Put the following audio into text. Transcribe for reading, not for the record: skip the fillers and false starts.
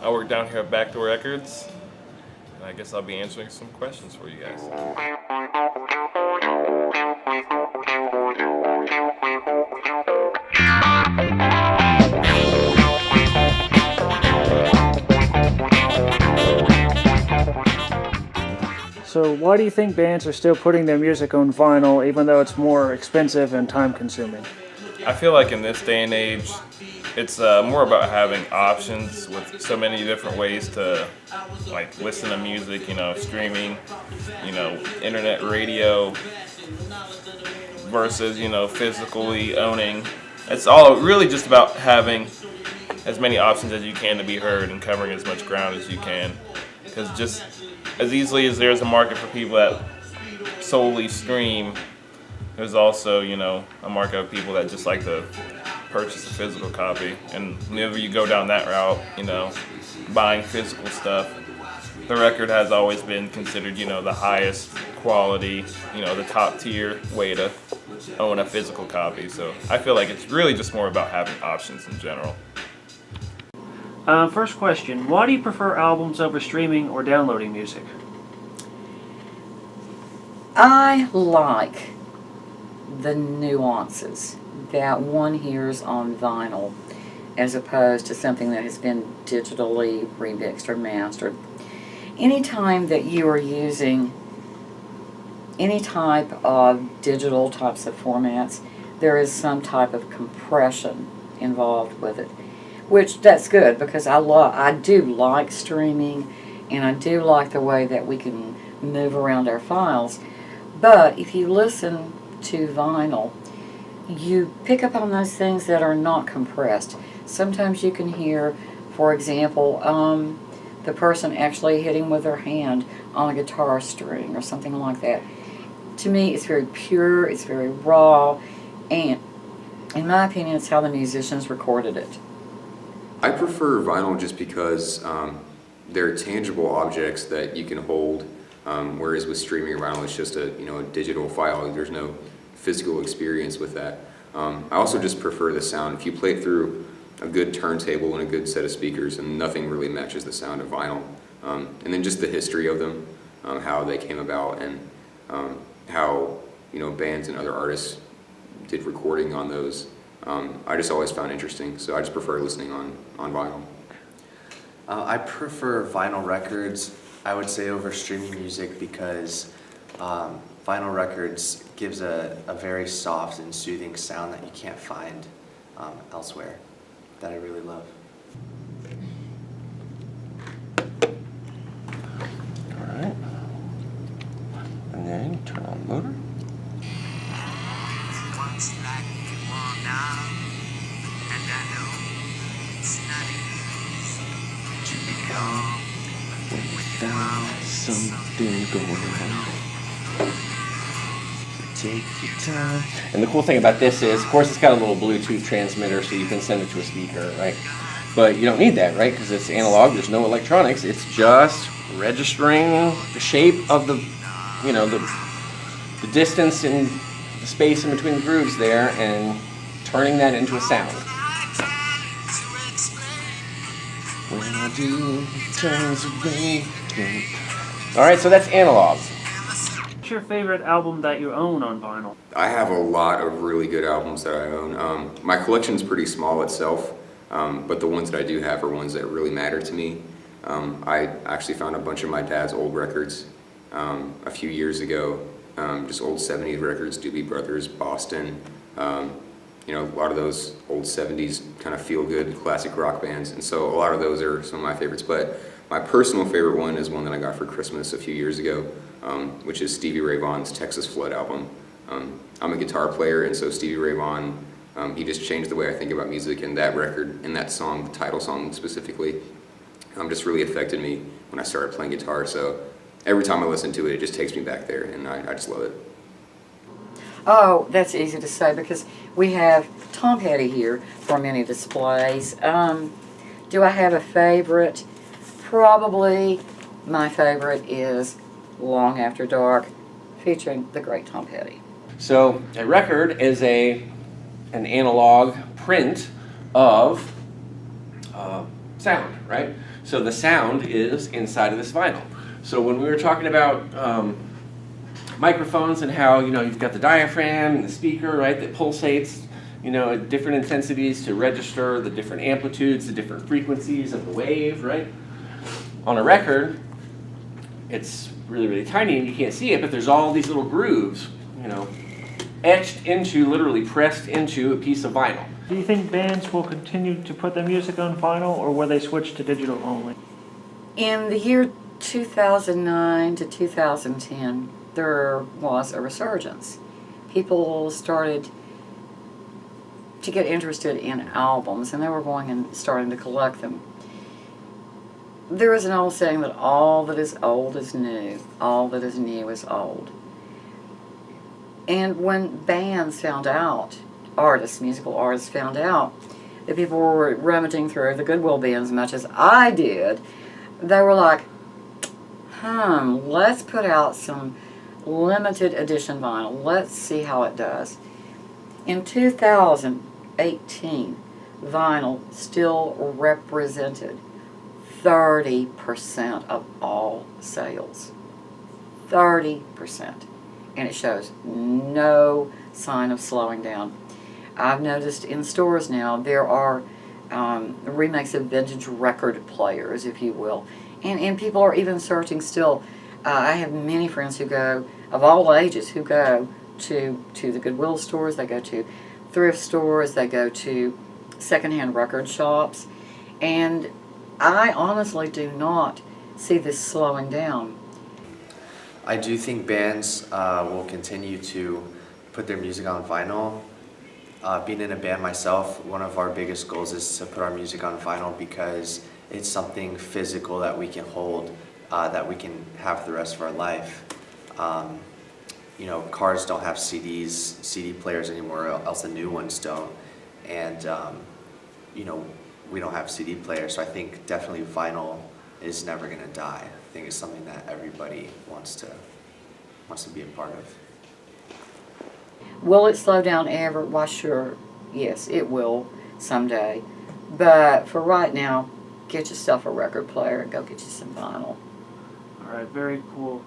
I work down here at Backdoor Records, and I guess I'll be answering some questions for you guys. So why do you think bands are still putting their music on vinyl even though it's more expensive and time consuming? I feel like in this day and age, it's more about having options with so many different ways to like listen to music, streaming, internet radio versus, physically owning. It's all really just about having as many options as you can to be heard and covering as much ground as you can. Because just as easily as there's a market for people that solely stream, there's also, a market of people that just like to purchase a physical copy. And whenever you go down that route, buying physical stuff, the record has always been considered, the highest quality, the top tier way to own a physical copy. So I feel like it's really just more about having options in general. First question, why do you prefer albums over streaming or downloading music? I like the nuances that one hears on vinyl as opposed to something that has been digitally remixed or mastered. Anytime that you are using any type of digital types of formats, there is some type of compression involved with it, which that's good because I do like streaming and I do like the way that we can move around our files. But if you listen to vinyl, you pick up on those things that are not compressed. Sometimes you can hear, for example, the person actually hitting with their hand on a guitar string or something like that. To me, it's very pure, it's very raw, and in my opinion, it's how the musicians recorded it. I prefer vinyl just because they're tangible objects that you can hold, whereas with streaming or vinyl, it's just a digital file. There's no physical experience with that. I also just prefer the sound. If you play it through a good turntable and a good set of speakers, and nothing really matches the sound of vinyl. And then just the history of them, how they came about, and how bands and other artists did recording on those. I just always found interesting, so I just prefer listening on vinyl. I prefer vinyl records, I would say, over streaming music because vinyl records gives a very soft and soothing sound that you can't find elsewhere, that I really love. All right. And then turn on motor. Without something going on. Take your time. And the cool thing about this is, of course, it's got a little Bluetooth transmitter so you can send it to a speaker, right? But you don't need that, right? Because it's analog, there's no electronics. It's just registering the shape of the distance and the space in between the grooves there and turning that into a sound. When I do, it turns away. Alright, so that's analog. What's your favorite album that you own on vinyl? I have a lot of really good albums that I own. My collection's pretty small itself, but the ones that I do have are ones that really matter to me. I actually found a bunch of my dad's old records a few years ago, just old 70s records, Doobie Brothers, Boston, a lot of those old 70s kind of feel-good classic rock bands, and so a lot of those are some of my favorites. But my personal favorite one is one that I got for Christmas a few years ago, which is Stevie Ray Vaughan's Texas Flood album. I'm a guitar player, and so Stevie Ray Vaughan, he just changed the way I think about music, and that record, and that song, the title song specifically, just really affected me when I started playing guitar. So every time I listen to it, it just takes me back there, and I just love it. Oh, that's easy to say because we have Tom Petty here for many displays. Do I have a favorite? Probably my favorite is Long After Dark, featuring the great Tom Petty. So a record is an analog print of sound, right? So the sound is inside of this vinyl. So when we were talking about microphones and how, you know, you've got the diaphragm and the speaker, right, that pulsates, you know, at different intensities to register the different amplitudes, the different frequencies of the wave, right? On a record, it's really, really tiny and you can't see it, but there's all these little grooves, you know, etched into, literally pressed into a piece of vinyl. Do you think bands will continue to put their music on vinyl, or will they switch to digital only? In the year 2009 to 2010, there was a resurgence. People started to get interested in albums, and they were going and starting to collect them. There is an old saying that all that is old is new, all that is new is old. And when bands found out, artists, musical artists found out that people were rummaging through the Goodwill bins as much as I did, they were like, let's put out some limited edition vinyl. Let's see how it does. In 2018, vinyl still represented 30% of all sales. 30%. And it shows no sign of slowing down. I've noticed in stores now there are remakes of vintage record players, if you will. And people are even searching still. I have many friends who go, of all ages, who go to the Goodwill stores, they go to thrift stores, they go to secondhand record shops, and I honestly do not see this slowing down. I do think bands will continue to put their music on vinyl. Being in a band myself, one of our biggest goals is to put our music on vinyl because it's something physical that we can hold, that we can have for the rest of our life. You know, cars don't have CD players anymore, else the new ones don't. And, you know, we don't have CD players, so I think definitely vinyl is never going to die. I think it's something that everybody wants to be a part of. Will it slow down ever? Why, sure, yes, it will someday. But for right now, get yourself a record player and go get you some vinyl. All right, very cool.